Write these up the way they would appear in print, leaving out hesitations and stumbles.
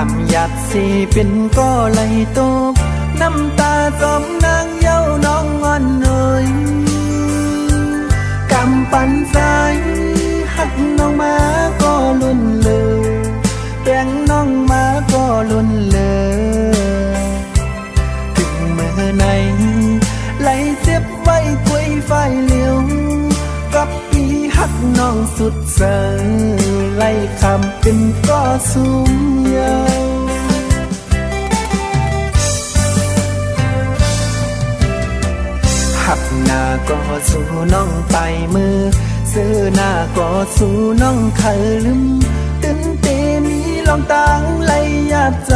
ำหยัดสิเป็นก็ไหลตกน้ำตาจอมนางเย้าน้องอ่อนเอ่ยกำปั่นใจหักน้องมาก็ลุ่นเลยแบ่งน้องมาก็ลุ่นเลยถึงเมื่อไหนไหลเจ็บไว้กวยไฟเหลียวกับปีหักน้องสุดเสยไล่คำเป็นก็สูงยาวหักหน้าก็สู่น้องไปมือซื้อหน้าก็สู่น้องเคยลืมตื่นเตมีลองตังไหลหยาดใจ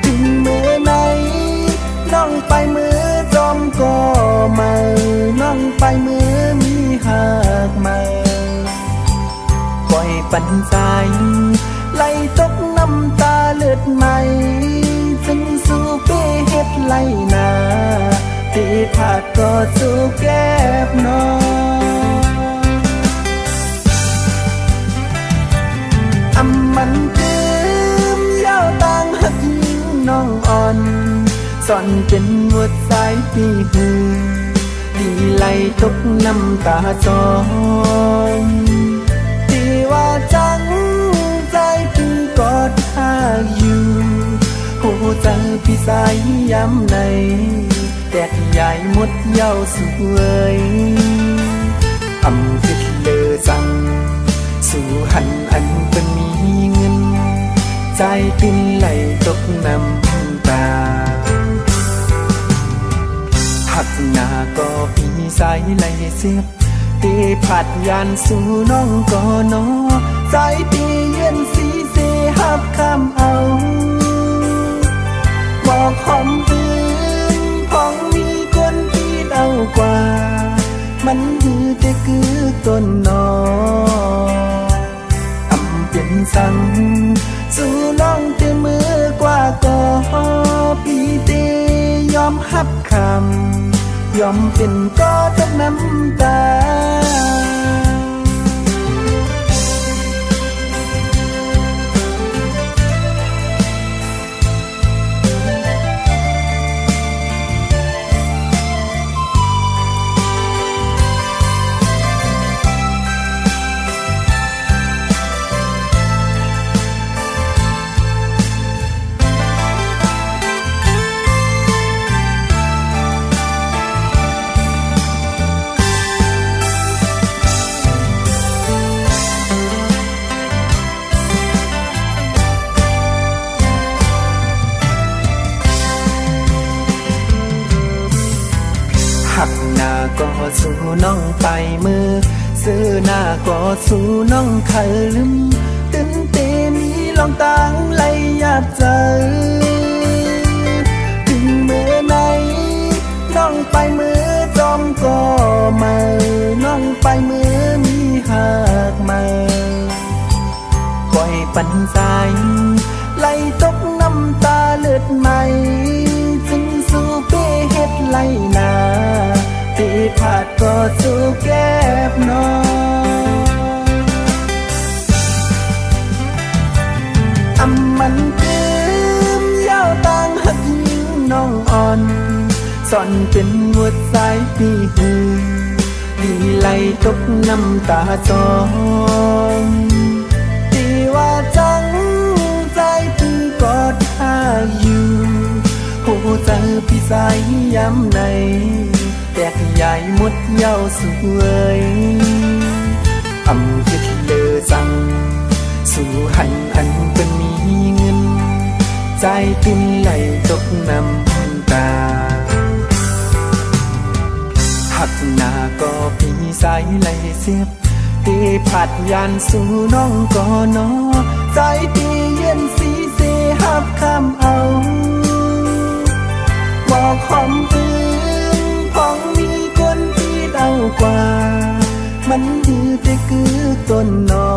ถึงเมื่อไหนน้องไปมือจอมก็มาน้องไปมือมีหักมาปล่อยปันใจไหลตกน้ำตาเลือดใหม่จึงสู่เป้เฮ็ดไหลนาที่ผาดก็สู่แก้บน้องอำมันจืมยาวต่างหักยิ่งน้องอ่อนสอนเป็นหัวใจที่หือดีไหลตกน้ำตาจองที่ว่าจังใจพี่กอดข้าอยู่หูเจอพี่สายย้ำในแตกใหญ่หมดเย้าสวยอำคิดเลอจังสู่หันอันเป็นมีเงินใจติ้นไหลตกน้ำตาหักหน้าก็พี่สายไหลเสียบตีผัดยานสู่น้องก็นอใจตีเย็นสีเสหับคำเอาบอกหอมตื่นพองมีคนที่เอากว่ามันคือแต่คือต้นนออำเป็นสั่งสู่น้องเตมือกว่าก็พี่เตยอมหับคำยอมเป็นก็ต้องน้ำตาหักหน้าก็สู่น้องไปมือซื้อหน้าก็สู่น้องเคยลืมตื่นเตมีลองตังไหลหยาดใจถึงเมื่อไหนน้องไปมือจอมก็มาน้องไปมือมีหักมาปล่อยปันใจไหลตกน้ำตาเลือดใหม่จึงสู่เป้เฮ็ดไหลนาที่ผาดก็สู่แก้บน้องอำมันจืมยาวต่างหักยิ่งน้องอ่อนสอนเป็นหัวใจที่หือดีไหลตกน้ำตาจองที่ว่าจังใจพี่กอดข้าอยู่หูเจอพี่สายย้ำในแตกใหญ่หมดเย้าสวยอำคิดเลอจังสู่หันอันเป็นมีเงินใจติ้นไหลตกน้ำตาหักหน้าก็พี่สายไหลเสียบตีผัดยานสู่น้องก็นอใจตีเย็นสีเสหับคำเอาบอกหอมตื่นพองมีคนที่เดากว่ามันคือแต่คือต้นนอ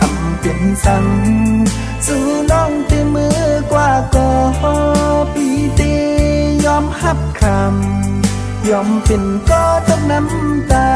อำเป็นสั่งสู่น้องเตมือกว่าก็พี่เตยอมหับคำยอมเป็นก็ต้องน้ำตา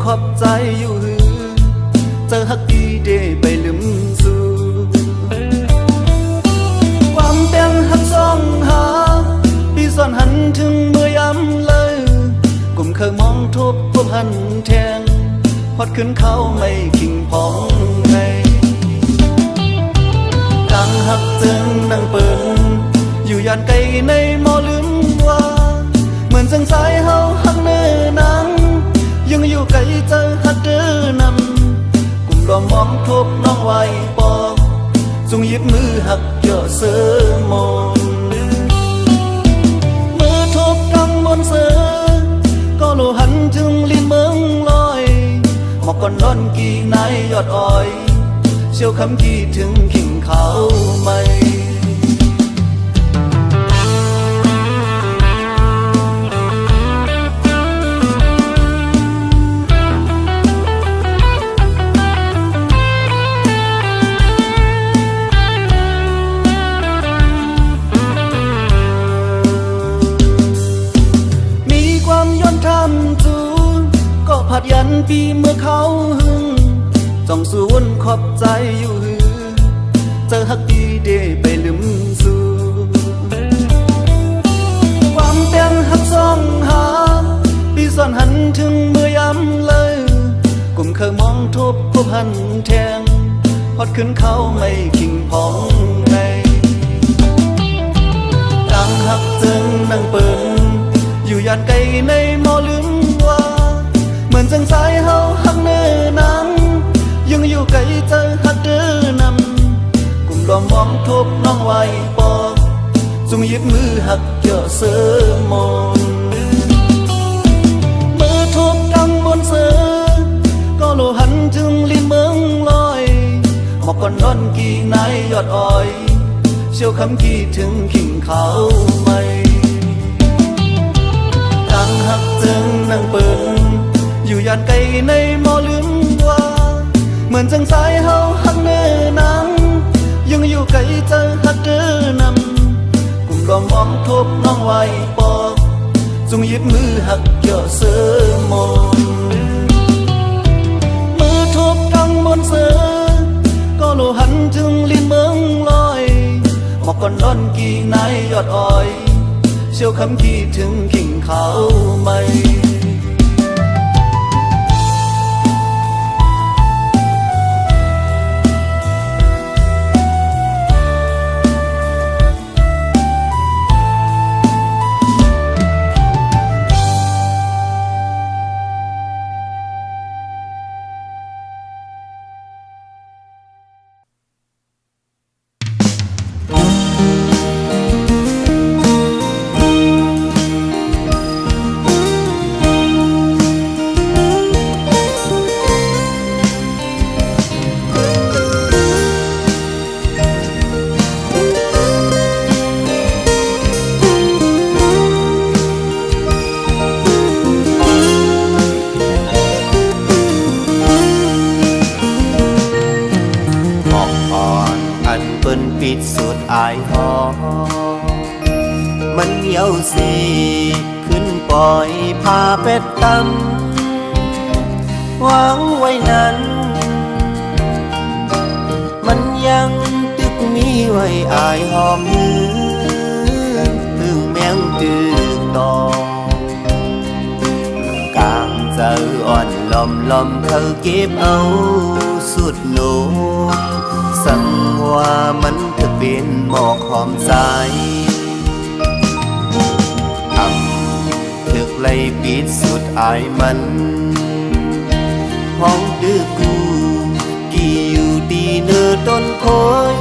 ขอบใจอยู่หือเจอฮักดีเดไปลืมสู่ความเป็นฮักสองหาพี่สอนหันถึงเมื่อยำเลยกลุ่มเคยมองทุบพบหันแทงพอดขึ้นเขาไม่ขิงพองไงดังฮักจึงนั่งเปินอยู่ยานไกลในมอลืมว่าเหมือนจังสายเฮาฮักเนื้อนังยังอยู่ไกลเจอฮักเดินนำกลุ่มรอมองทบน้องไว้ปอกจงหยิบมือหักเยอะเสือมนมือทบดังบนเสือก็โลหันจึงลินเมืองลอยหมอกก่อนนอนกี่นายยอดอ้อยเชี่ยวคำกี่ถึงขิงเขาไม่ผัดยันปีเมื่อเขาหึงจ้องสูนขอบใจอยู่หือเจอฮักดีเดไปลืมสู่ความเป็นฮักสองหาพี่สอนหันถึงเมื่อยำเลยกลุ่มเคยมองทุบพบหันแทงพอดขึ้นเขาไม่ขิงพองไงดังฮักจึงนั่งเปินอยู่ยานไกลในมอลืมว่าเหมือนจังสายเฮาฮักเนื้อนังยังอยู่ไกลเจอฮักเดินนำกลุ่มรอมองทบน้องไว้ปอกจงหยิบมือหักเยอะเสือมนมือทบดังบนเสือก็โลหันจึงลินเมืองลอยหมอกก่อนนอนกี่นายยอดอ้อยเชี่ยวคำกี่ถึงขิงเขาไม่ดังฮักจึงนั่งเปินอยู่ยานไกลในมอลืมว่าเหมือนจังสายเฮาฮักเนื้อนังยังอยู่ไกลเจอฮักเดินนำกลุ่มรอมองทบน้องไว้ปอกจงหยิบมือหักเยอะเสือมนมือทบดังบนเสือก็โลหันจึงลินเมืองลอยหมอกก่อนนอนกี่นายยอดอ้อยเชี่ยวคำกี่ถึงขิงเขาไม่ปิดสุดอายหอมันเหนียวสีขึ้นปล่อยพาเป็ดตำวางไว้นั้นมันยังตึกมีไว้อายหอมมือถึงแมงตึกต่อกลางเจออ่อนลมลมเธอเก็บเอาสุดโลสั่งว่ามันเธอเป็นหมอกหอมใจถึกไล่ปิดสุดอายมันห้องดื้อกูกี่อยู่ดีเนื้อต้นโพย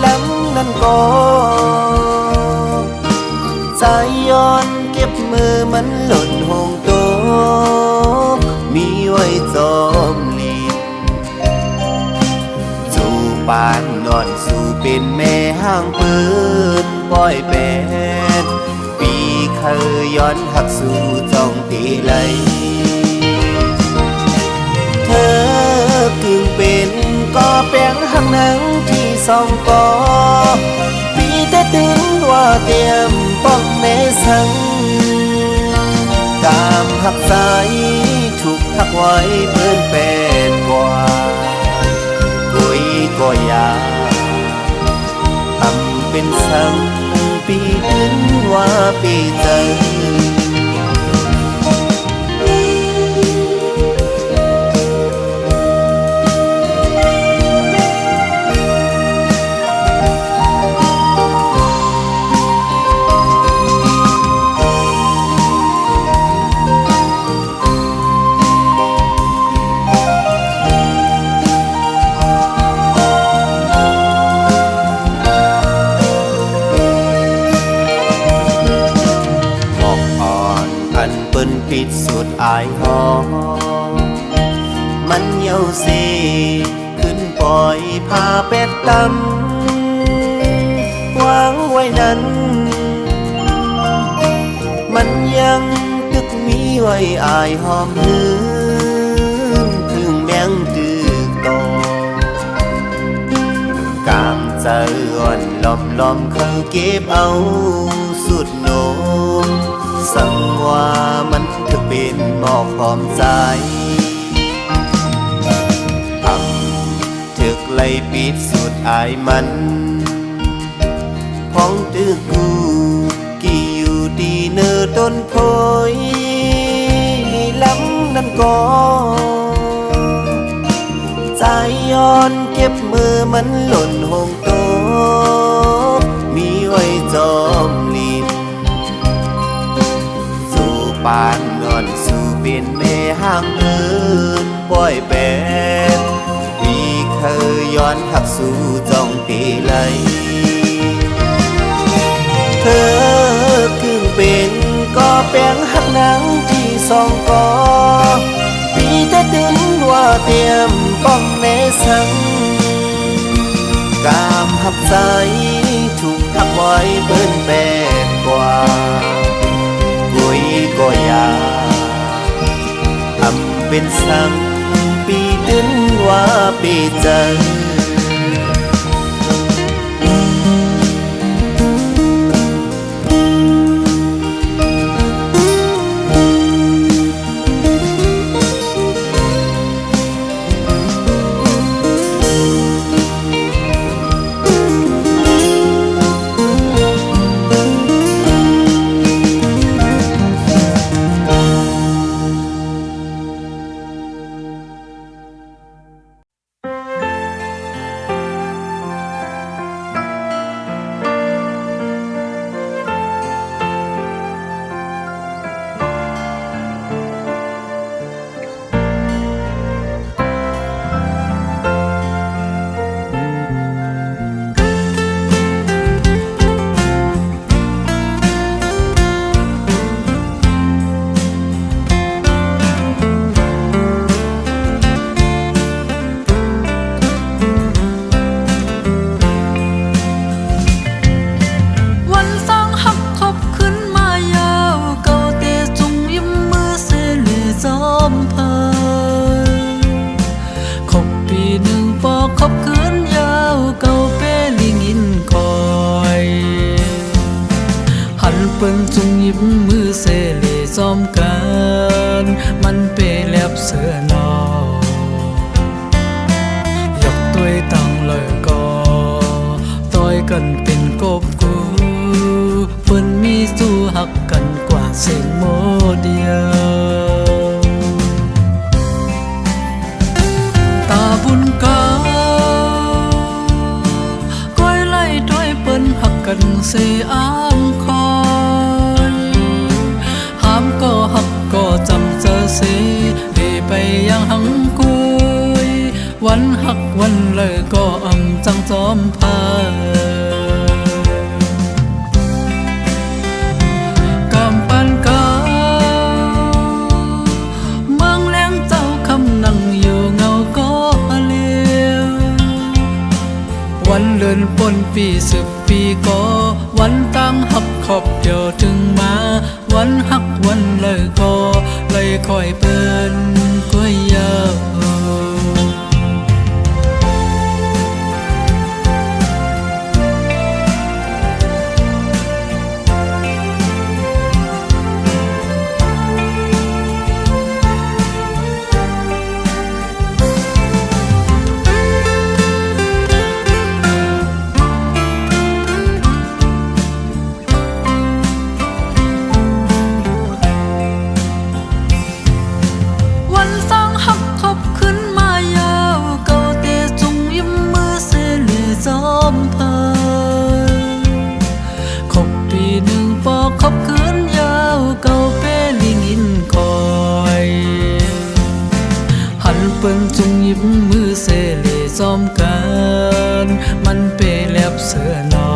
ล้ำนั่นก็ใจย้อนเก็บมือมันหล่นห้องโตมีไว้จอมลีจู่ปานนอนสู่เป็นแม่ห้างเปิดปล่อยเป็ดปีเคยย้อนหักสู่จ้องตีไหลเธอถึงเป็นก็แป้งหักหนังที่สองกอปีแต่ถึงว่าเตรียมป้องแม่สังตามหักใจ ทักไว้เพื่อนเป็นกว่ากุยก็อยากทำเป็นสังปีถึงว่าปีเจอปิดสุดอายหอมันเยาสีขึ้นปล่อยพาเป็ดตำวางไว้นั้นมันยังตึกมีไว้อายหอมหืนถึงแมงตึกโตกามใจอ่อนล้อมเขาเก็บเอาสุดโนมสังว่ามันถึกเป็นหมอกหอมใจทำถึกไล่ปิดสุดอายมันพ้องตึกกูกี่อยู่ดีเนื้อต้นโพยล้ำนั้นก็ใจย้อนเก็บมือมันหล่นหงโตมีไว้จอมลินปานนอนสู่เป็นแม่ห้างเอินปล่อยเป็นมีเคยย้อนหักสู่จ้องตีไหลเธอคืนเป็นก็แปลงหักหนังที่สองกอปีแต่ถึงว่าเตรียมป้องในสังกามหักใจถูกทักไว้เปิ้นแปดกว่ากุยก็อยากทำเป็นสังปีถึงว่าปีเจอเปิ้นจุงยิ้มมือเสเลซ้อมกันมันเปแลบเสือนอยกตัวตั้งเลยก็ต่อยกันเป็นกบกูเปิ้นมีสู้หักกันกว่าเสียงโมเดียวตาบุญกาก้อยไล่ถ้อยเปิ้นหักกันเสียอ้างคอยห้ามก็หักก็จำเจอเสียดีไปยังหังกุยวันหักวันเลยก็อำจังจอมพากำปันกาเมืองแรงเจ้าคำนั่งอยู่เงาก็เลี้ยววันเลื่อนปนปี10 ปีก็วันตั้งหักขอบเดียวถึงมาวันหักวันเลยก็เลยคอยเป็นก๋วยยาว เปิ้นจุงยิบมือเสเลซ้อมกันมันเปแลบเสือนอ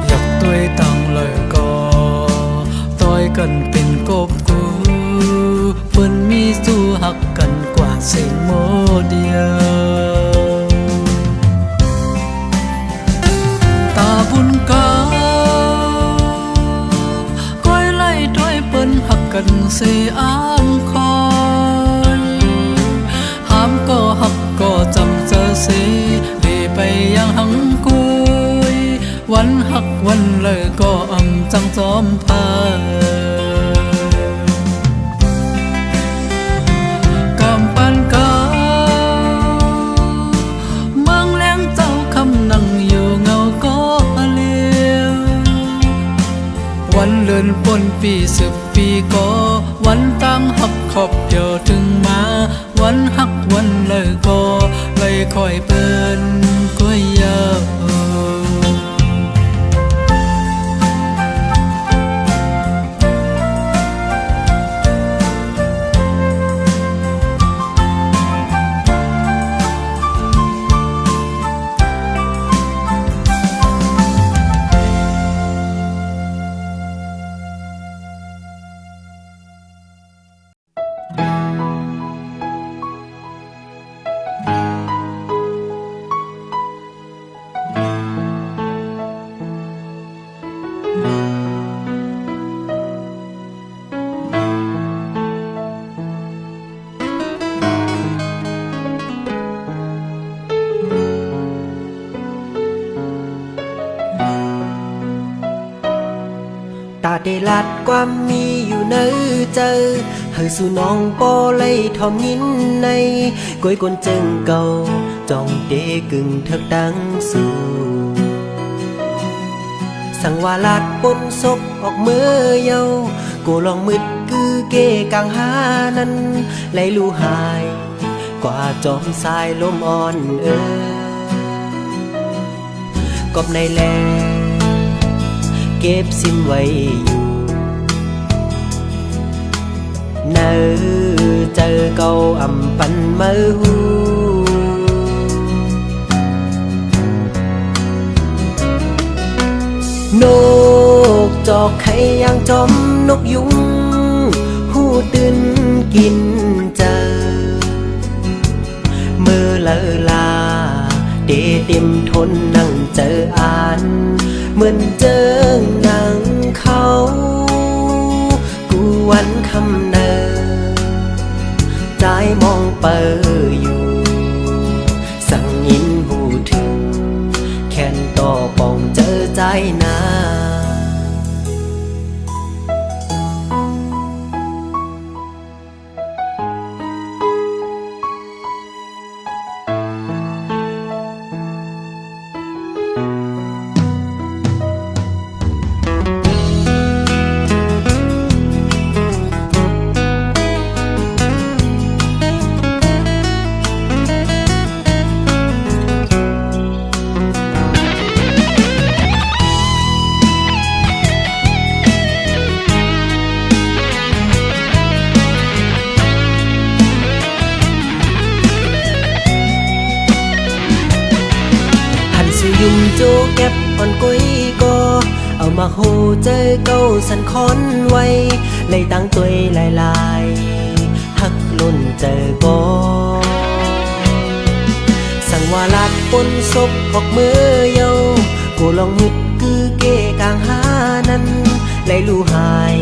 อยากตัวยตังเลยก็ต่อยกันเป็นกบกูเปิ้นมีสู้หักกันกว่าเสียงโมเดียวตาบุญกาก้อยไล่ด้วยเปิ้นหักกันเสียอ้างคอยห้ามก็หักก็จำเจอเสียดีไปยังหังกุยวันหักวันเลยก็อำจังจอมพากำปันกาเมืองแรงเจ้าคำนั่งอยู่เงาก็เลี้ยววันเลื่อนปนปี10 ปีก็วันตั้งหักขอบเดียวถึงมาวันหักวันเลยก็เลยคอยเปิ้นก็ยาวตาได้ลัดความมีอยู่เนื้อเจอเฮยสู่น้องปอเลยทอมยินในก้อยกนเจิงเก่าจองเดกึ่งเถิกดังสู่สั่งว่าลัดปนศพออกมือเยากูลองมืดคือเกกังหานั้นไหลลู่หายกว่าจอมสายลมอ่อนกบในแลเก็บซิมไว้อยู่เนอเจอเก่าอำปันมือหูนกจอกไข่ยางจอมนกยุงหูตื่นกินเจอมือเลอลาเดเต็มทนนั่งเจออ่านเหมือนเจอหนังเขากูวันคำเนอใจมองเปออยู่สั่งยินหูถึงแค่นต่อปองเจอใจนา ยุ่มโจเก็บอ่อนกุ้ยก็เอามาโหเจอเก้าสันคอนไว้เลยตั้งตัวลายหักล้นเจอก็สั่งว่าลัดปนศพออกมือเยากูลองมึดคือเกกลางหานั้นเลยลู่หาย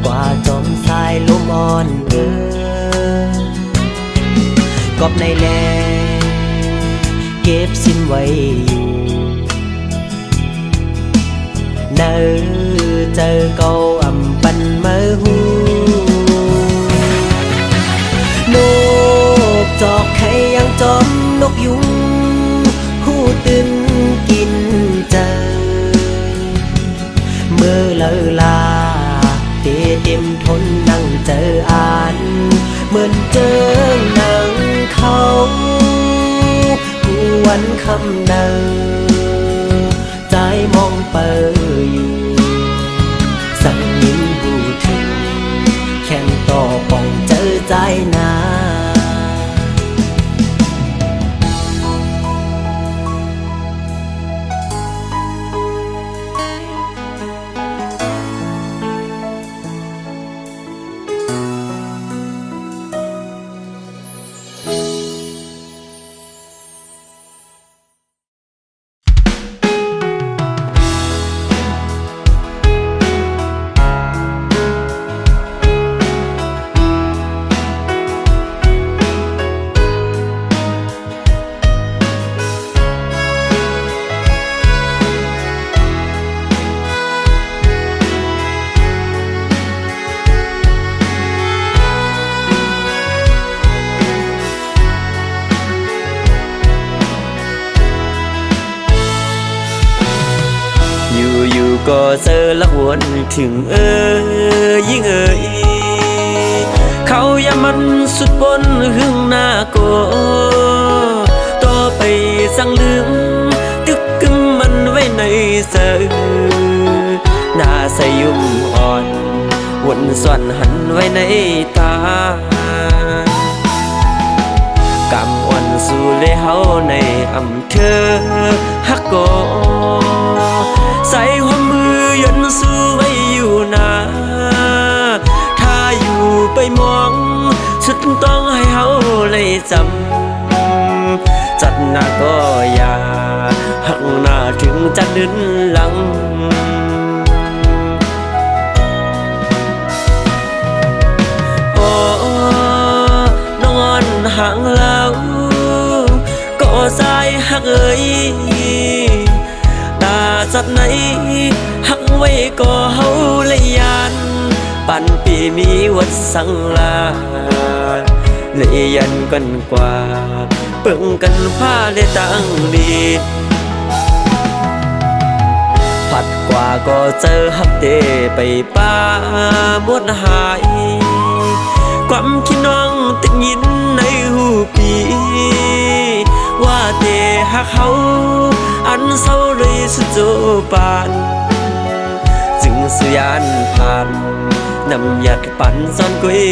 กว่าจอมสายลมอ่อนกอบในแลเก็บสิ้นไว้อยู่เนอเจอเก่าอำปันมือหูนกจอกไข่ยังจอมนกยุงหูตื่นกินเจอเมื่อเลอลาเต็มทนนั่งเจออ่านเหมือนเจอหนังเขาวันคำเนอใจมองเปออยู่สั่งยิ้มหูถึงแค่นต่อปองเจอใจนา ก็เจอละวนถึงยิ่งเขาอย่ามันสุดบนหึงหน้าก็ต่อไปสั่งลืมตึกกึมมันไว้ในเสือหน้าใสยุ่มอ่อนวนส่วนหันไว้ในตากำวันสู่เลยเฮาในอำเภอฮักโกใส่หัวมือยันสู้ไว้อยู่นาถ้าอยู่ไปมองสุดต้องให้เฮาเลยจำจัดหน้าก็อย่าหักหน้าถึงจะดึนหลังห่างแล้วก็สายหักตาจัดไหนหักไว้ก็เฮาเลยยานปันปีมีวัดสังลาเลยยันกันกว่าเปิ่งกันผ้าเลยตั้งดีผัดกว่าก็เจอฮับเดไปป้าหมดหายความคิดน้องติดยินในหูปีว่าเดหักเขาอันเศร้าเลยสุดโจปานจึงสุยานผ่านนำหยัดปั่นซ่อนกุ้ย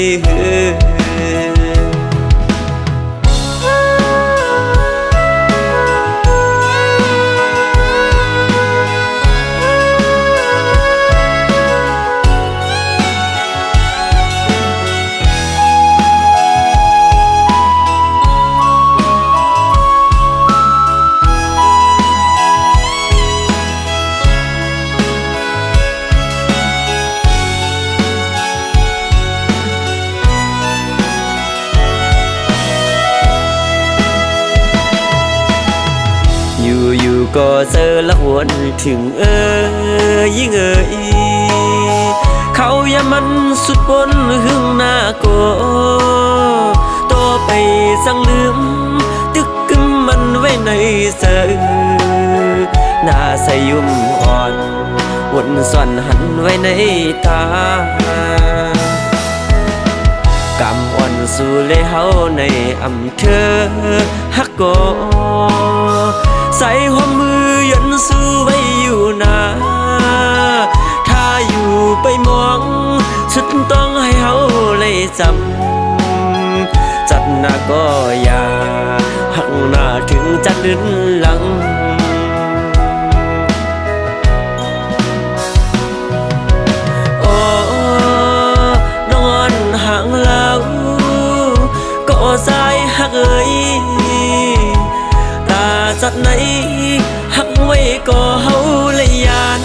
อยู่ก็เจอละวนถึงยิ่งเขาอย่ามันสุดบนหึงหน้าก็ต่อไปสั่งลืมตึกกึมมันไว้ในเสือหน้าใสยุ่มอ่อนวนส่วนหันไว้ในตากำอ่อนสู่เลยเฮาในอำเภอฮักโกใส่หัวมือยันสู้ไว้อยู่นาถ้าอยู่ไปมองสุดต้องให้เฮาเลยจำจัดหน้าก็อย่าหักหน้าถึงจะดึนหลังโอ้นอนห่างแล้วก็สายหักจัดไหนหักไว้ก็เฮาเลยยาน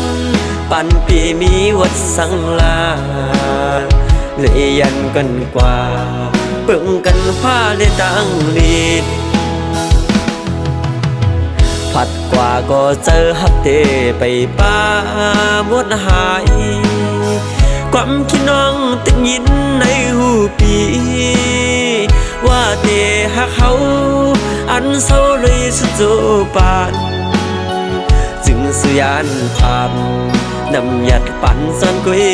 ปันปีมีวัดสังลาเลยยันกันกว่าเปิ่งกันผ้าเลยตั้งลีดผัดกว่าก็เจอฮับเดไปป้าหมดหายความคิดน้องติดยินในหูปีว่าเดหักเขาอันเศร้าเลยสุดโจปานจึงสุยานผ่านนำหยัดปั่นซ่อนกุ้ย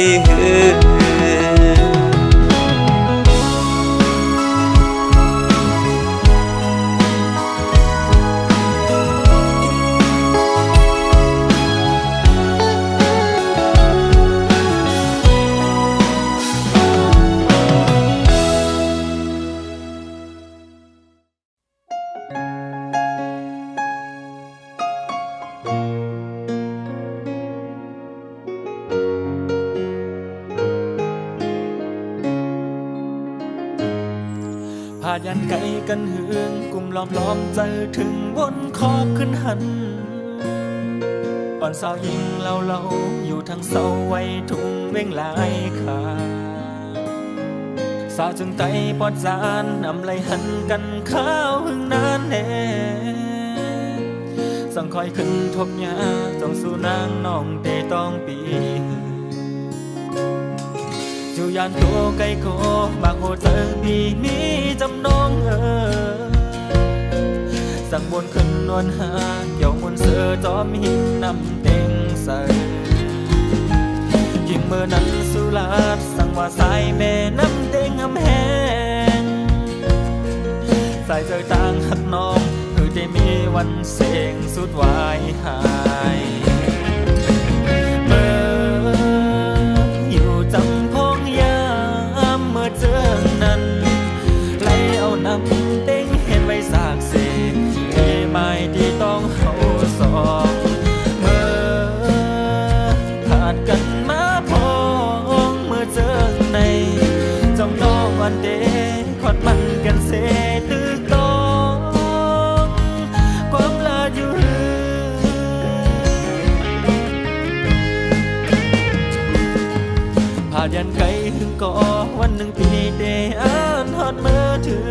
พายันไกลกันเหืองกลุ่มล้อมเจอถึงบนขอบขึ้นหันอ่อนสาวยิงเราอยู่ทางเสาไว้ทุ่งเว่งลายขาสาวจึงไตปอดจานนำไหลหันกันข้าวหึงนานแน่สั่งคอยขึ้นทบยาจงสู่นางน้องเตต้องปีอยู่ยานตัวไกลโกบางโหเจอปีนี้จำนองสั่งบนขึ้นนวลหาเกี่ยวมนเสือจอมหินนำเต็งใส่ เมื่อนั้นสุราษฎร์สั่งว่าสายแม่น้ำเต็งอำแหงสายเจอต่างหักน้องคือได้มีวันเสียงสุดวายหายเมื่ออยู่จำพงยามเมื่อเจอนั้นไหลเอาน้ำเต็งเห็นไว้สากเสกไม่ที่ต้องเขาสองเมื่อขาดกันมาพองเมื่อเจอในจ้องน้องวันเดขอดมันกันเสตึกต้องความลาอยู่ผ่านยันไกลถึงก่อวันหนึ่งปีเดอ่านฮอดเมื่อถึง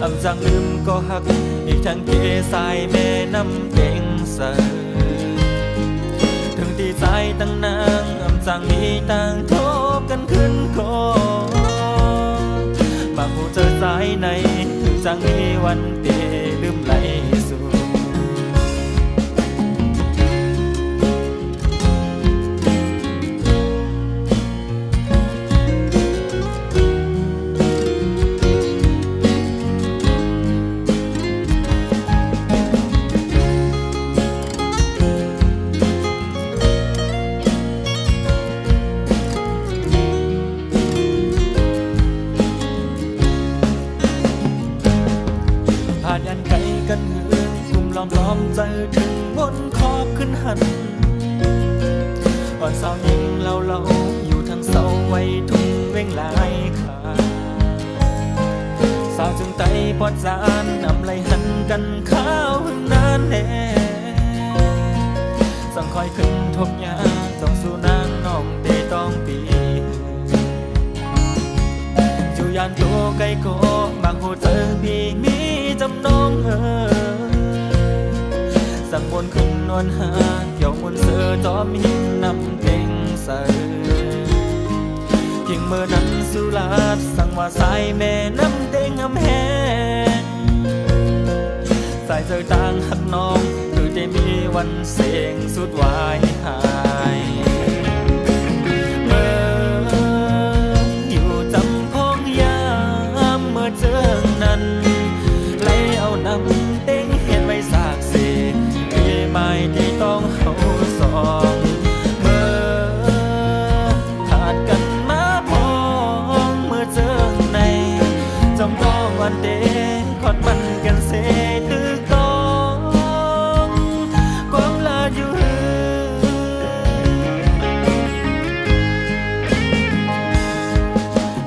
อำจังลืมก็หักอีกทั้งเกสายแม่น้ำเต็งเสอถึงที่ใจตั้งนางอำจังมีต่างทบกันขึ้นคอบางผู้เจอสายในถึงจังมีวันเตลืมไหลสู่ผ่านยันไกลกันเหือนกลุ่มล้อมใจถึงบนขอบขึ้นหันอ่อนสาวยิงเราอยู่ทั้งเสาไว้ทุ่งเว้งหลายขาสาวจึงไต่ปอดจานนำไหลหันกันข้าวหึงนานแน่สั่งคอยขึ้นทบยาต้องสู่นางน้องเตต้องปีอยู่ยานโตไกลโกบางหูเจอพี่มีจำนองสั่งบนขึ้นนวลหาเกี่ยวมนเสือจอมหินนำเต็งใส่ทิ้งเมื่อนั้นสุราษฎร์สั่งว่าสายแม่น้ำเต็งอำแหงสายเจอต่างหักน้องคือได้มีวันเสียงสุดวายหายเมื่ออยู่จำพงยามเมื่อเจอนั้นไหลเอาน้ำเต็งเห็นไว้สากเสกไม่ที่ต้องเขาสองเมื่อขาดกันมาพองเมื่อเจอในจ้องต้องวันเดขอดมันกันเสตึกต้องความลาอยู่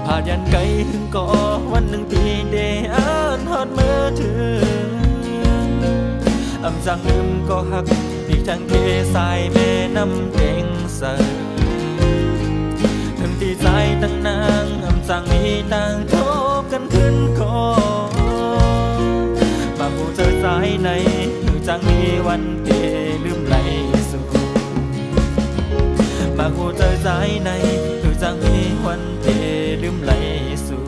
ผ่านยันไกลถึงก่อวันหนึ่งปีเดอ่านฮอดเมื่อถึงอำจังลืมก็หักอีกทั้งเกสายแม่น้ำเต็งเสอถึงที่ใจตั้งนางอำจังมีต่างทบกันขึ้นคอบางผู้เจอสายในคือจังมีวันเตลืมไหลสู่บางผู้เจอสายในคือจังมีวันเตลืมไหลสู่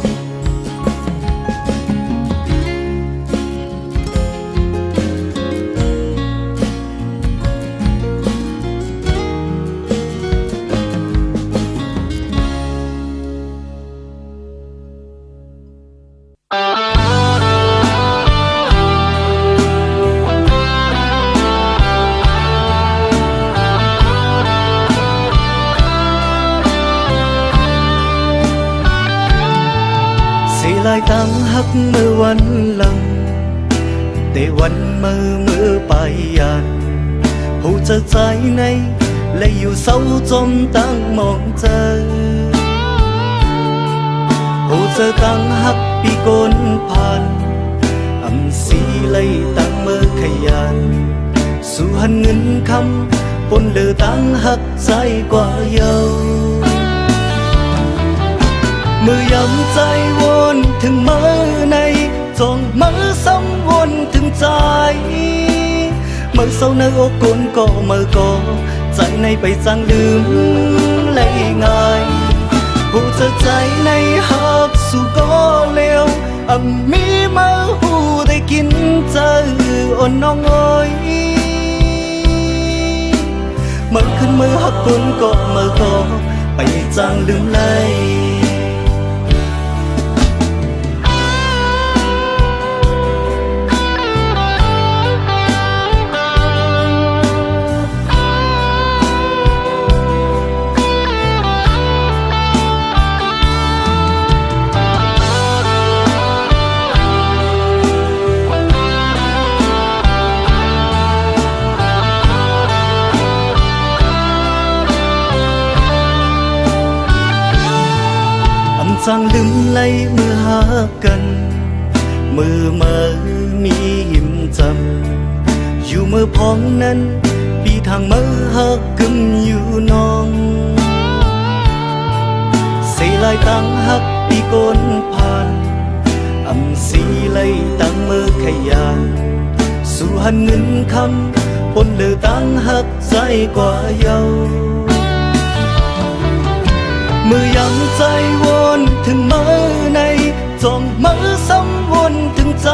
ลายตั้งหักเมื่อวันหลังแต่วันมือไปยันผู้เจอใจในและอยู่เศร้าจมตั้งมองเจอผู้เจอตั้งหักปีกนผ่านอำสีเลยตั้งเมื่อขยันสู่หันเงินคำปนเลือตั้งหักใจกว่าเยาเมื่อยำใจวนถึงมือในจงมือซ้ำวนถึงใจเมื่อเศร้าในอกกนก็เมื่อก็ใจในไปจางลืมเลยง่ายผู้เจอใจในหักสู่ก็เลวมีมาหูได้กินเจออ่อนน้องเอ้ยเมื่อ ขึ้นมือหักกุนก็มือก็ไปจางลืมไหลจางลืมไหลเมื่อหากันมือมีหิมจำอยู่มือพ้องนั้นปีทางมือหักกึมอยู่น้องเสียลายตั้งหักปีกนผ่านอำสีไหลตั้งมือขยานสู่หันเงินคำปนเลือตั้งหักใจกว่าเยามือยำใจวนถึงมือในจ้องมือซ้ำวนถึงใจ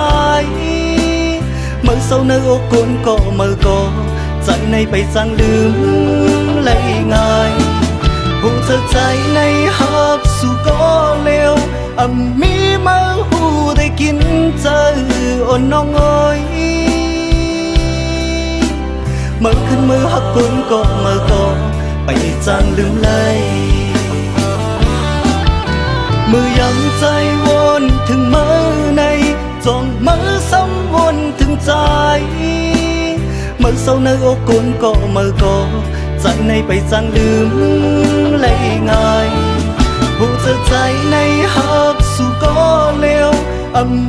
มือเศร้าในอกกนก็มือก็ใจในไปจางลืมไหลง่ายผู้เธอใจในหักสู่ก็เร็วมีมือหูได้กินเจออ่อนน้องเอ้ยมือขึ้นมือหักกนก็มือก็ไปจางลืมไหลมือยำใจวนถึงมือในจ้องมือซ้ำวนถึงใจมือเศร้าในอกกนก็มือก็ใจในไปจางลืมไหลง่ายผู้เธอใจในหักสู่ก็เร็ว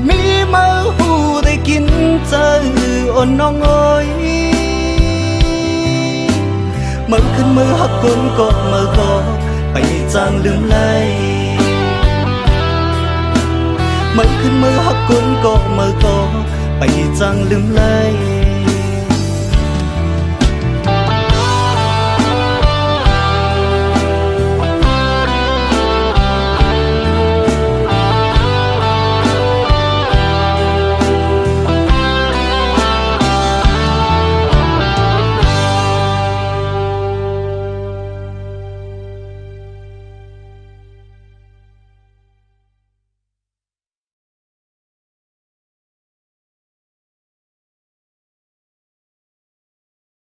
มีมือหูได้กินเจออ่อนน้องเอ้ยมือขึ้นมือหักกนก็มือก็ไปจางลืมไหลมือขึ้นมือหักกุนก็มือก็ไปจางลืมไหล